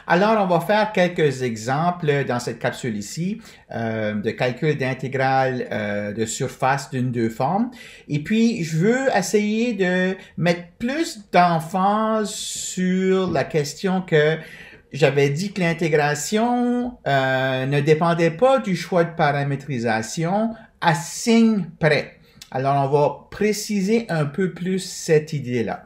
Alors, on va faire quelques exemples dans cette capsule ici de calcul d'intégrale de surface d'une deux formes. Et puis, je veux essayer de mettre plus d'emphase sur la question que j'avais dit que l'intégration ne dépendait pas du choix de paramétrisation à signe près. Alors, on va préciser un peu plus cette idée-là.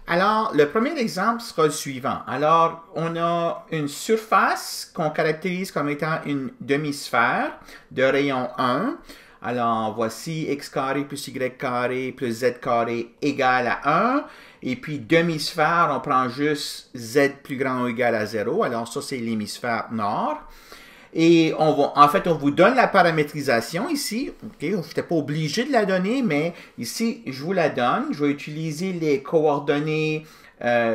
Alors, le premier exemple sera le suivant. Alors, on a une surface qu'on caractérise comme étant une demi-sphère de rayon 1. Alors, voici x carré plus y carré plus z carré égale à 1. Et puis, demi-sphère, on prend juste z plus grand ou égal à 0. Alors, ça, c'est l'hémisphère nord. Et en fait, on vous donne la paramétrisation ici. Okay, je n'étais pas obligé de la donner, mais ici, je vous la donne. Je vais utiliser les coordonnées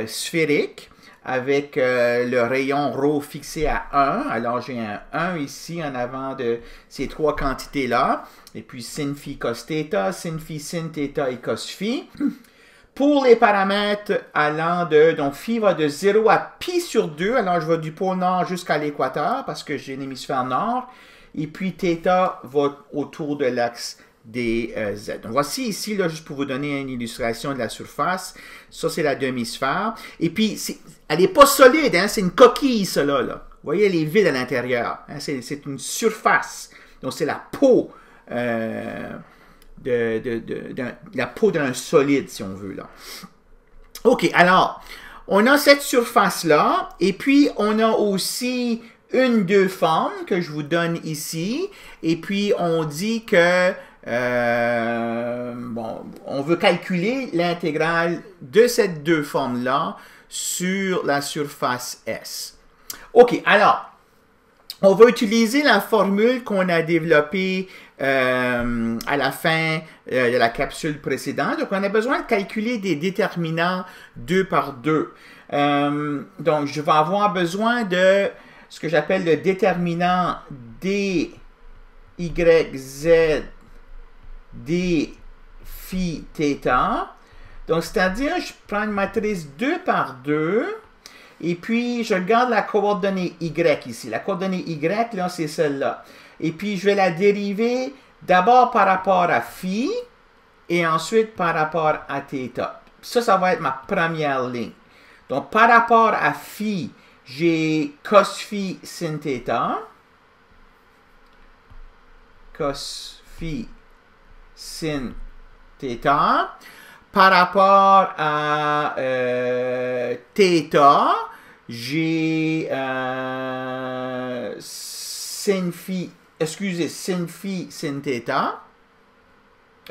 sphériques avec le rayon ρ fixé à 1. Alors, j'ai un 1 ici en avant de ces trois quantités-là. Et puis, sin phi cos θ, sin θ et cos phi. Pour les paramètres allant de, donc phi va de 0 à pi sur 2, alors je vais du pôle nord jusqu'à l'équateur parce que j'ai l'hémisphère nord, et puis θ va autour de l'axe des z. Donc voici ici, là, juste pour vous donner une illustration de la surface, ça c'est la demi-sphère, et puis elle n'est pas solide, hein, c'est une coquille cela, là. Vous voyez, elle est vide à l'intérieur, hein, c'est une surface, donc c'est la peau, la peau d'un solide, si on veut, là. OK, alors, on a cette surface-là, et puis on a aussi une deux formes que je vous donne ici, et puis on dit que, bon, on veut calculer l'intégrale de cette deux formes-là sur la surface S. OK, alors, on va utiliser la formule qu'on a développée à la fin de la capsule précédente. Donc, on a besoin de calculer des déterminants 2 par 2. Donc, je vais avoir besoin de ce que j'appelle le déterminant d, y, z, d, phi, θ. Donc, c'est-à-dire, je prends une matrice 2 par 2. Et puis, je garde la coordonnée y ici. La coordonnée y, là, c'est celle-là. Et puis, je vais la dériver d'abord par rapport à phi et ensuite par rapport à θ. Ça va être ma première ligne. Donc, par rapport à phi, j'ai cos phi sin θ. Cos phi sin θ. Par rapport à θ, j'ai sin phi, sin phi sin θ,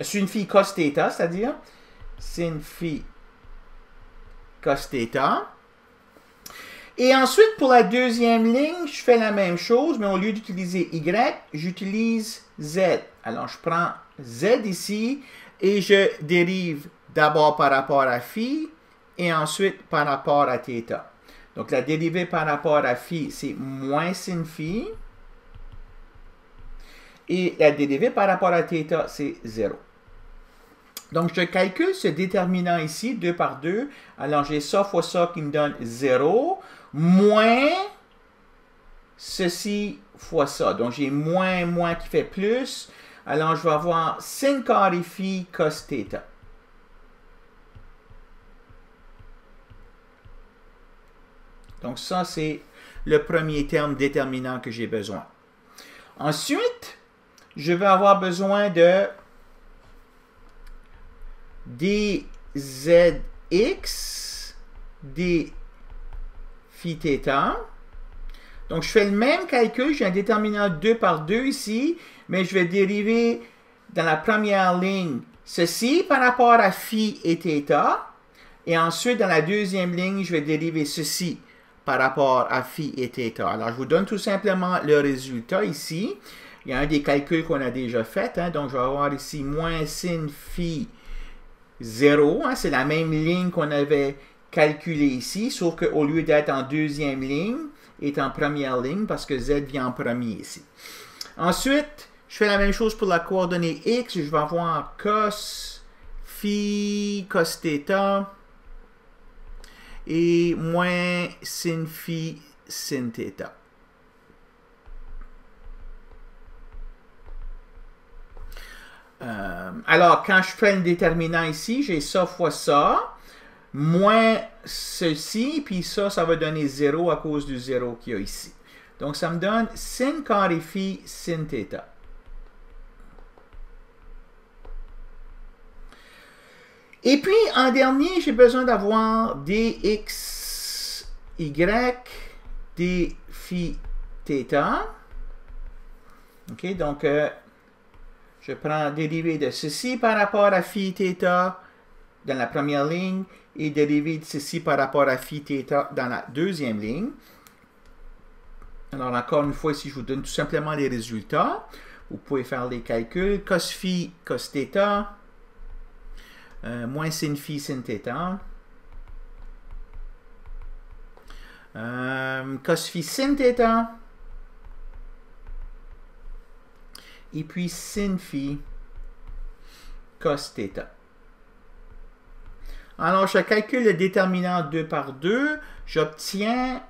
sin phi cos θ, c'est-à-dire sin phi cos θ. Et ensuite, pour la deuxième ligne, je fais la même chose, mais au lieu d'utiliser y, j'utilise z. Alors, je prends z ici et je dérive d'abord par rapport à phi et ensuite par rapport à θ. Donc, la dérivée par rapport à phi, c'est moins sin phi. Et la dérivée par rapport à θ, c'est 0. Donc, je calcule ce déterminant ici, 2 par 2. Alors, j'ai ça fois ça qui me donne 0, moins ceci fois ça. Donc, j'ai moins qui fait plus. Alors, je vais avoir sin carré phi cos θ. Donc, ça, c'est le premier terme déterminant que j'ai besoin. Ensuite, je vais avoir besoin de dzx, d phi θ. Donc, je fais le même calcul. J'ai un déterminant 2 par 2 ici, mais je vais dériver dans la première ligne ceci par rapport à phi et θ. Et ensuite, dans la deuxième ligne, je vais dériver ceci par rapport à phi et θ. Alors, je vous donne tout simplement le résultat ici. Il y a un des calculs qu'on a déjà fait. Hein, donc, je vais avoir ici moins sin phi 0. Hein, c'est la même ligne qu'on avait calculée ici, sauf qu'au lieu d'être en deuxième ligne, est en première ligne parce que z vient en premier ici. Ensuite, je fais la même chose pour la coordonnée x. Je vais avoir cos phi cos θ. et moins sin phi sin θ. Alors, quand je fais un déterminant ici, j'ai ça fois ça, moins ceci, puis ça va donner 0 à cause du 0 qu'il y a ici. Donc, ça me donne sin carré phi sin θ. Et puis, en dernier, j'ai besoin d'avoir dx, y, d phi θ. OK, donc, je prends dérivé de ceci par rapport à phi θ dans la première ligne et dérivé de ceci par rapport à phi θ dans la deuxième ligne. Alors, encore une fois, ici, je vous donne tout simplement les résultats. Vous pouvez faire les calculs. Cos phi, cos θ, moins sin phi, sin θ. Cos phi, sin θ. Et puis sin phi, cos θ. Alors, je calcule le déterminant 2 par 2. J'obtiens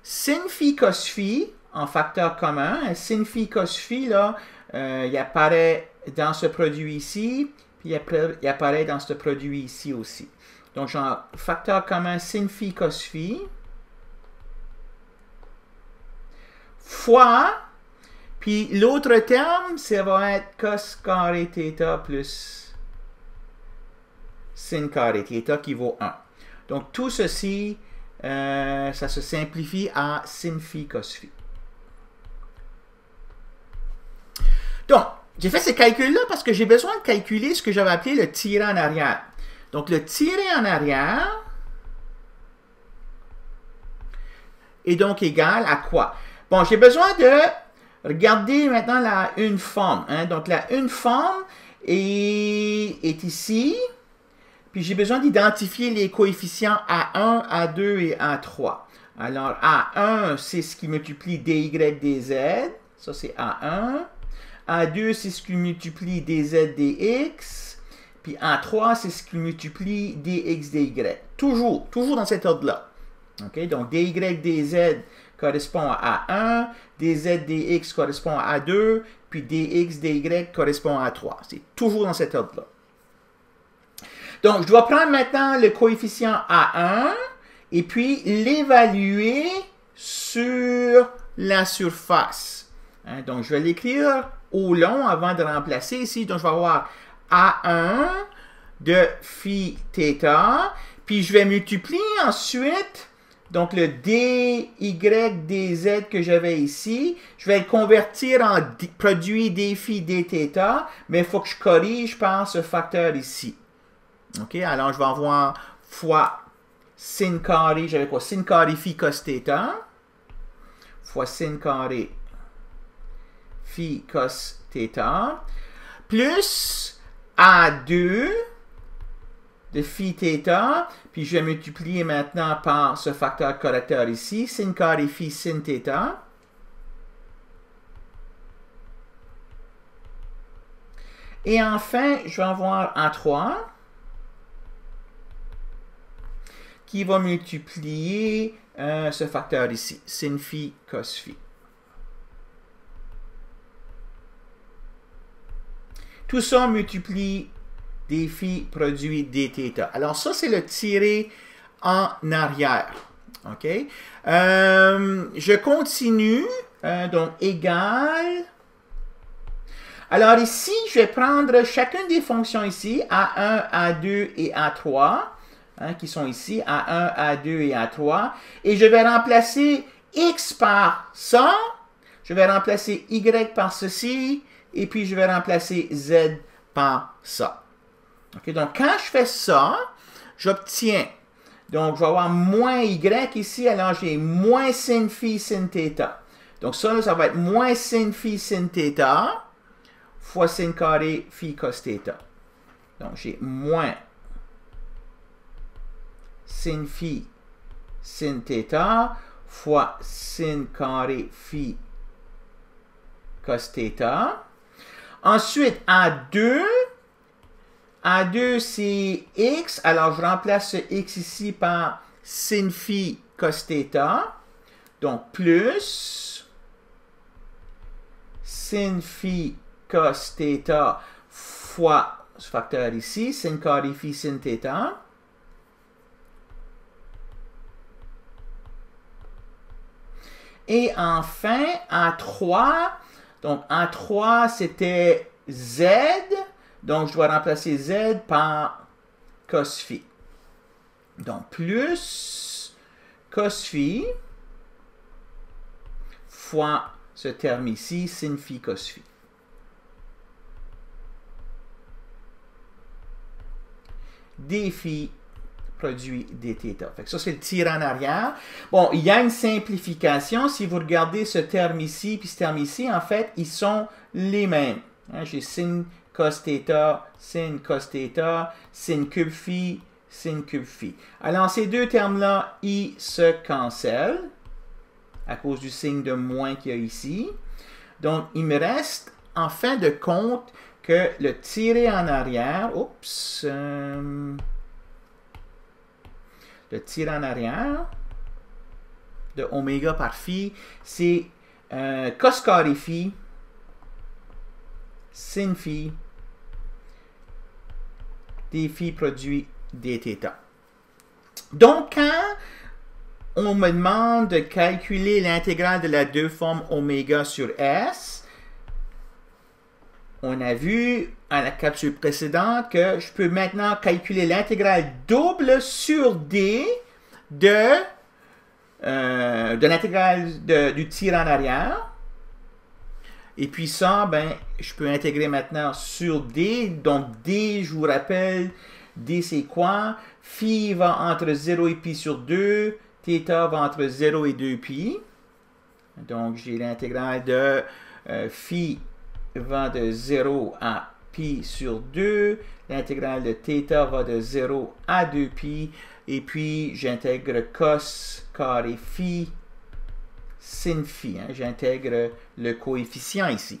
sin phi cos phi en facteur commun. Sin phi cos phi, là, il apparaît dans ce produit ici, puis il apparaît dans ce produit ici aussi. Donc, j'ai un facteur commun sin phi cos phi fois, puis l'autre terme, ça va être cos carré θ plus sin carré θ qui vaut 1. Donc, tout ceci, ça se simplifie à sin phi cos phi. Donc, j'ai fait ces calculs-là parce que j'ai besoin de calculer ce que j'avais appelé le tiré en arrière. Donc, le tiré en arrière est donc égal à quoi? Bon, j'ai besoin de regarder maintenant la une forme. Hein? Donc, la une forme est ici. Puis, j'ai besoin d'identifier les coefficients A1, A2 et A3. Alors, A1, c'est ce qui multiplie dy, dz. Ça, c'est A1. A2, c'est ce qui multiplie dz, dx. Puis A3, c'est ce qui multiplie dx, dy. Toujours dans cet ordre-là. Okay? Donc, dy, dz correspond à A1, dz, dx correspond à A2, puis dx, dy correspond à A3. C'est toujours dans cet ordre-là. Donc, je dois prendre maintenant le coefficient A1 et puis l'évaluer sur la surface. Hein? Donc, je vais l'écrire au long avant de remplacer ici. Donc, je vais avoir A1 de phi θ, puis je vais multiplier ensuite donc le dy, dz que j'avais ici. Je vais le convertir en produit d phi dθ, mais il faut que je corrige par ce facteur ici. OK, alors je vais avoir fois sin carré, j'avais quoi? Sin carré phi cos θ, fois sin carré phi cos θ, plus A2 de phi θ, puis je vais multiplier maintenant par ce facteur correcteur ici, sin carré phi sin θ. Et enfin, je vais avoir A3 qui va multiplier ce facteur ici, sin phi cos phi. Tout ça multiplie des phi produit dθ. Alors ça, c'est le tiré en arrière. OK? Je continue. Donc, égal. Alors ici, je vais prendre chacune des fonctions ici, A1, A2 et A3. Hein, qui sont ici, A1, A2 et A3. Et je vais remplacer X par ça. Je vais remplacer Y par ceci. Et puis, je vais remplacer Z par ça. Okay, donc, quand je fais ça, j'obtiens, donc, je vais avoir moins Y ici. Alors, j'ai moins sin phi sin θ. Donc, ça va être moins sin phi sin θ fois sin carré phi cos θ. Donc, j'ai moins sin phi sin θ fois sin carré phi cos θ. Ensuite, A2 c'est x. Alors, je remplace ce x ici par sin phi cos θ, donc plus sin phi cos θ fois ce facteur ici, sin carré phi sin θ. Et enfin, A3, donc A3 c'était Z, donc je dois remplacer Z par cos phi. Donc plus cos phi fois ce terme ici, sin phi cos phi. D phi produit dθ. Fait que ça, c'est le tir en arrière. Bon, il y a une simplification. Si vous regardez ce terme ici puis ce terme ici, en fait, ils sont les mêmes. Hein, j'ai sin cos θ, sin cos θ, sin cube phi, sin cube phi. Alors, ces deux termes-là, ils se cancellent à cause du signe de moins qu'il y a ici. Donc, il me reste, en fin de compte, que le tiré en arrière, le tiré en arrière de oméga par phi, c'est cos carré phi, sin phi, d phi produit dθ. Donc, quand on me demande de calculer l'intégrale de la deux formes oméga sur S, on a vu à la capsule précédente que je peux maintenant calculer l'intégrale double sur D de l'intégrale du tir en arrière. Et puis ça, ben, je peux intégrer maintenant sur D. Donc D, je vous rappelle, D c'est quoi? Phi va entre 0 et pi sur 2. θ va entre 0 et 2 pi. Donc j'ai l'intégrale de phi va de 0 à pi sur 2. L'intégrale de θ va de 0 à 2 pi. Et puis, j'intègre cos carré phi sin phi. Hein. J'intègre le coefficient ici.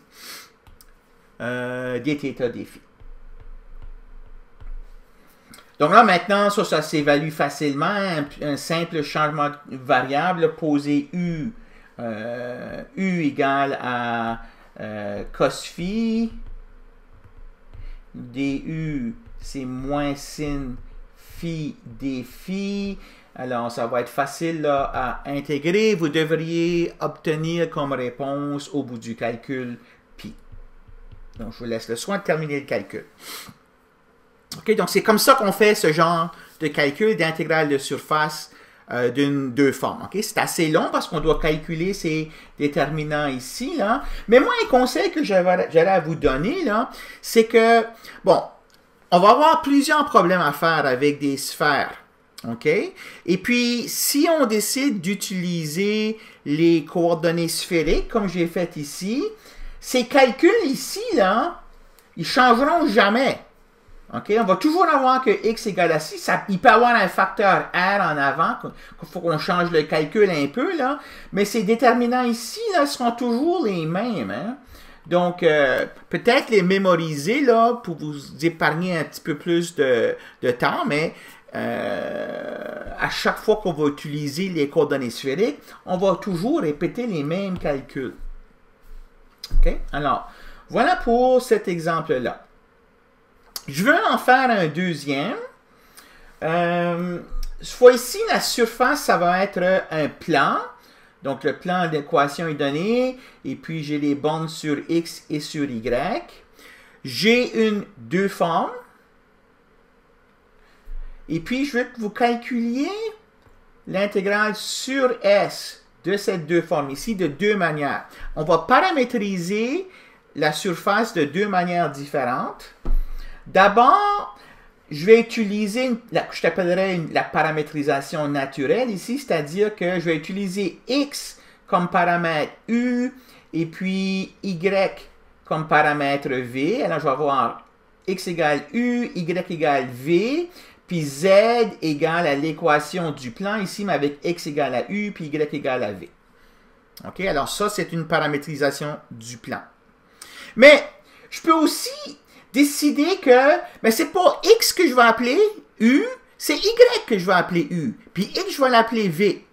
Dθ d phi. Donc là, maintenant, ça s'évalue facilement. Un simple changement de variable, poser U égale à cos phi, du c'est moins sin phi d phi. Alors ça va être facile là, à intégrer. Vous devriez obtenir comme réponse au bout du calcul pi. Donc je vous laisse le soin de terminer le calcul. Ok, donc c'est comme ça qu'on fait ce genre de calcul d'intégrale de surface d'une deux formes. Okay? C'est assez long parce qu'on doit calculer ces déterminants ici. Là. Mais moi, un conseil que j'aurais à vous donner, là, c'est que, bon, on va avoir plusieurs problèmes à faire avec des sphères. OK? Et puis, si on décide d'utiliser les coordonnées sphériques, comme j'ai fait ici, ces calculs ici, là, ils ne changeront jamais. Okay? On va toujours avoir que x égale à 6. Il peut y avoir un facteur R en avant, qu'il faut qu'on change le calcul un peu, là. Mais ces déterminants ici là, seront toujours les mêmes. Hein? Donc, peut-être les mémoriser là, pour vous épargner un petit peu plus de temps, mais à chaque fois qu'on va utiliser les coordonnées sphériques, on va toujours répéter les mêmes calculs. Okay? Alors, voilà pour cet exemple-là. Je veux en faire un deuxième. Cette fois-ci, la surface, ça va être un plan. Donc, le plan d'équation est donné. Et puis, j'ai les bornes sur X et sur Y. J'ai deux formes. Et puis, je veux que vous calculiez l'intégrale sur S de ces deux formes ici de deux manières. On va paramétriser la surface de deux manières différentes. D'abord, je vais utiliser, je t'appellerai la paramétrisation naturelle ici, c'est-à-dire que je vais utiliser X comme paramètre U et puis Y comme paramètre V. Alors, je vais avoir X égale U, Y égale V, puis Z égale à l'équation du plan ici, mais avec X égale à U, puis Y égale à V. OK? Alors, ça, c'est une paramétrisation du plan. Mais, je peux aussi décider que, mais c'est pas X que je vais appeler U, c'est Y que je vais appeler U, puis X, je vais l'appeler V.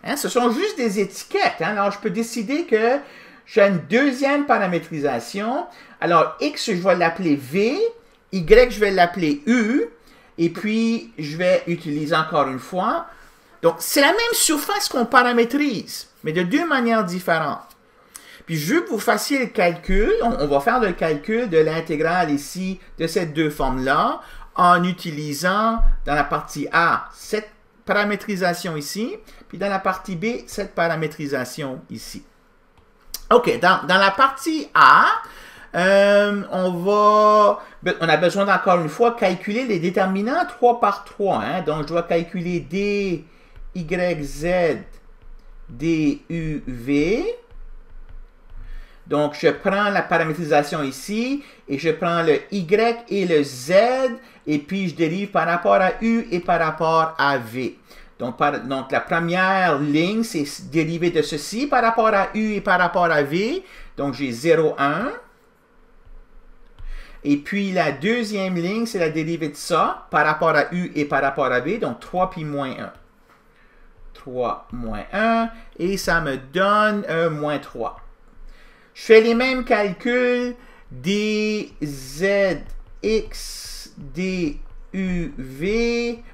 Hein, ce sont juste des étiquettes. Hein? Alors, je peux décider que j'ai une deuxième paramétrisation. Alors, X, je vais l'appeler V, Y, je vais l'appeler U, et puis, je vais utiliser encore une fois. Donc, c'est la même surface qu'on paramétrise, mais de deux manières différentes. Puis, je veux que vous fassiez le calcul. On va faire le calcul de l'intégrale ici de ces deux formes-là en utilisant dans la partie A cette paramétrisation ici, puis dans la partie B cette paramétrisation ici. OK, dans la partie A, on a besoin encore une fois calculer les déterminants 3 par 3. Hein? Donc, je dois calculer D, Y, Z, D, U, V. Donc, je prends la paramétrisation ici, et je prends le Y et le Z, et puis je dérive par rapport à U et par rapport à V. Donc, la première ligne, c'est dérivé de ceci par rapport à U et par rapport à V. Donc, j'ai 0, 1. Et puis, la deuxième ligne, c'est la dérivée de ça par rapport à U et par rapport à V. Donc, 3 puis moins 1. 3 moins 1. Et ça me donne moins 3. Je fais les mêmes calculs. D, Z, X, D, U, V.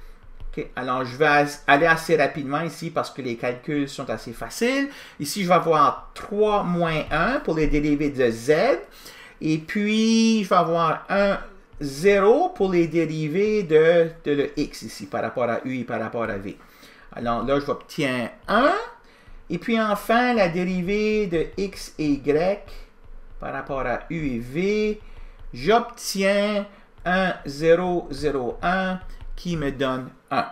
Okay. Alors, je vais aller assez rapidement ici parce que les calculs sont assez faciles. Ici, je vais avoir 3 moins 1 pour les dérivés de Z. Et puis, je vais avoir 1, 0 pour les dérivés de le X ici par rapport à U et par rapport à V. Alors là, je obtiens 1. Et puis enfin, la dérivée de X et Y par rapport à U et V, j'obtiens 1, 0, 0, 1 qui me donne 1.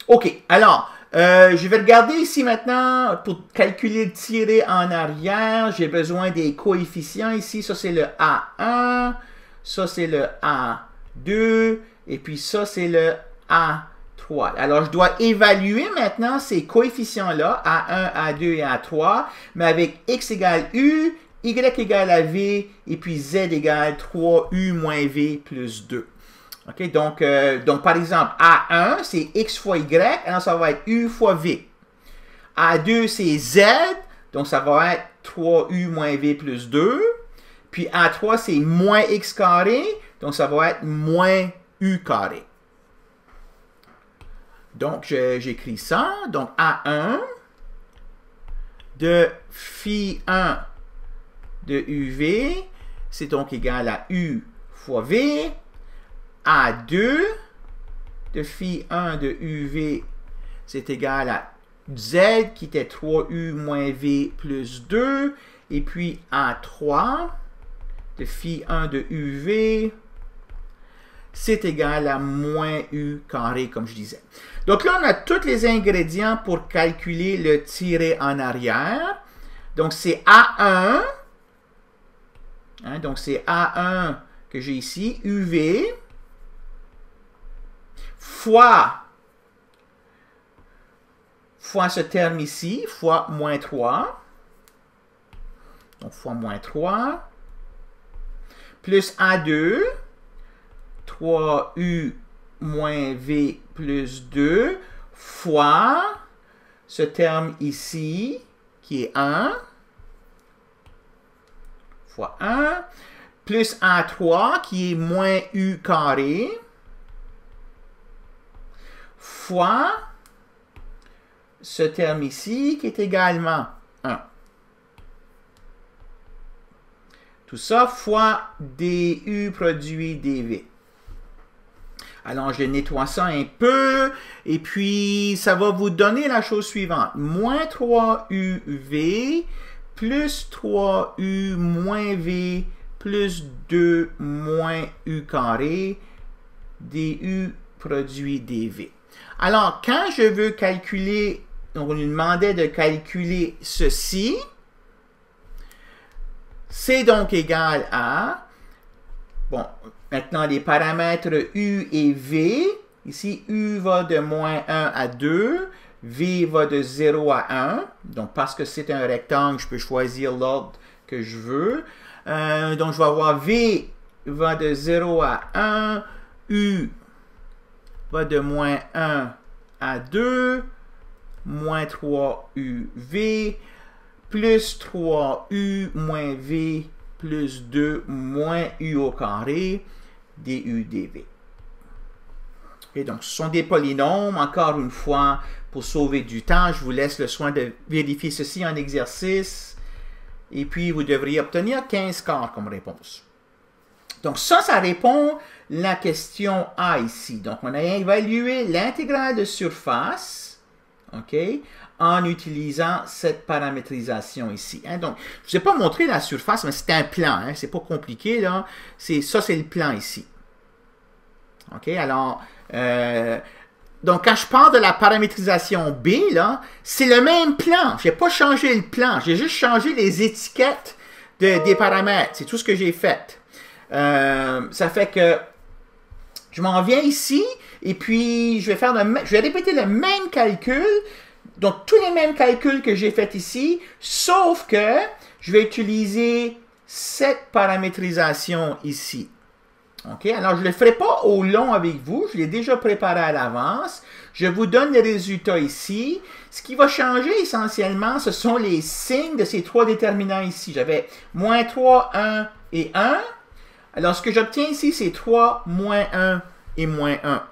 OK, alors, je vais regarder ici maintenant pour calculer le tiré en arrière. J'ai besoin des coefficients ici. Ça, c'est le A1, ça, c'est le A2, et puis ça, c'est le A3. Alors, je dois évaluer maintenant ces coefficients-là, A1, A2 et A3, mais avec X égale U, Y égale à V, et puis Z égale 3U moins V plus 2. OK, donc, par exemple, A1, c'est X fois Y, alors ça va être U fois V. A2, c'est Z, donc ça va être 3U moins V plus 2. Puis A3, c'est moins X carré, donc ça va être moins U carré. Donc, j'écris ça. Donc, A1 de phi 1 de UV, c'est donc égal à U fois V. A2 de phi 1 de UV, c'est égal à Z qui était 3U moins V plus 2. Et puis A3 de phi 1 de UV, c'est égal à moins U carré, comme je disais. Donc là, on a tous les ingrédients pour calculer le tiré en arrière. Donc, c'est A1. Hein, donc, c'est A1 que j'ai ici, UV, fois ce terme ici, fois moins 3. Donc, fois moins 3. Plus A2, 3U moins V plus 2, fois ce terme ici, qui est 1, fois 1, plus A3, qui est moins U carré, fois ce terme ici, qui est également 1. Tout ça fois du produit dV. Alors, je nettoie ça un peu, et puis ça va vous donner la chose suivante. Moins 3UV plus 3U moins V plus 2 moins U carré du produit dV. Alors, quand je veux calculer, donc on nous demandait de calculer ceci, c'est donc égal à, bon, maintenant les paramètres U et V, ici U va de moins 1 à 2, V va de 0 à 1, donc parce que c'est un rectangle, je peux choisir l'ordre que je veux. Donc je vais avoir V va de 0 à 1, U va de moins 1 à 2, moins 3uv, plus 3u moins v, plus 2 moins u au carré, du dv. Okay, donc, ce sont des polynômes. Encore une fois, pour sauver du temps, je vous laisse le soin de vérifier ceci en exercice. Et puis, vous devriez obtenir 15 quarts comme réponse. Donc, ça répond la question A ici. Donc, on a évalué l'intégrale de surface, OK, en utilisant cette paramétrisation ici. Hein. Donc, je ne vous ai pas montré la surface, mais c'est un plan. Hein. C'est pas compliqué, là. Ça, c'est le plan ici. OK, alors, donc quand je parle de la paramétrisation B, là, c'est le même plan. Je n'ai pas changé le plan. J'ai juste changé les étiquettes des paramètres. C'est tout ce que j'ai fait. Ça fait que je m'en viens ici et puis je vais répéter le même calcul. Donc, tous les mêmes calculs que j'ai fait ici, sauf que je vais utiliser cette paramétrisation ici. OK? Alors, je ne le ferai pas au long avec vous. Je l'ai déjà préparé à l'avance. Je vous donne les résultats ici. Ce qui va changer essentiellement, ce sont les signes de ces trois déterminants ici. J'avais moins 3, 1 et 1. Alors, ce que j'obtiens ici, c'est 3, moins 1 et moins 1.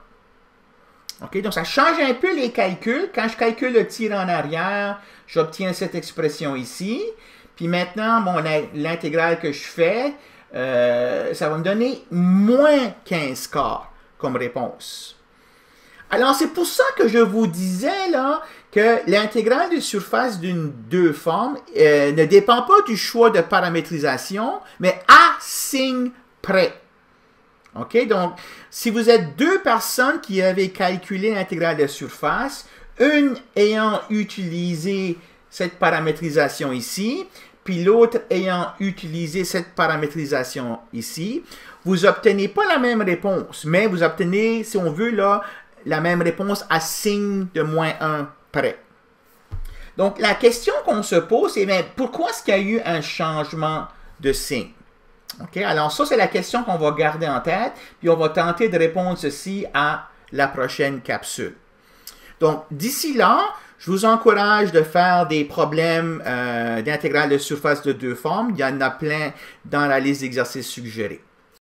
OK? Donc, ça change un peu les calculs. Quand je calcule le tir en arrière, j'obtiens cette expression ici. Puis maintenant, bon, l'intégrale que je fais, ça va me donner moins 15 quarts comme réponse. Alors, c'est pour ça que je vous disais là que l'intégrale de surface d'une deux formes ne dépend pas du choix de paramétrisation, mais à signe près. OK? Donc, si vous êtes deux personnes qui avaient calculé l'intégrale de surface, une ayant utilisé cette paramétrisation ici, puis l'autre ayant utilisé cette paramétrisation ici, vous n'obtenez pas la même réponse, mais vous obtenez, si on veut, là, la même réponse à signe de moins 1 près. Donc, la question qu'on se pose, c'est mais pourquoi est-ce qu'il y a eu un changement de signe? OK? Alors, ça, c'est la question qu'on va garder en tête, puis on va tenter de répondre ceci à la prochaine capsule. Donc, d'ici là, je vous encourage de faire des problèmes d'intégrale de surface de deux formes. Il y en a plein dans la liste d'exercices suggérés.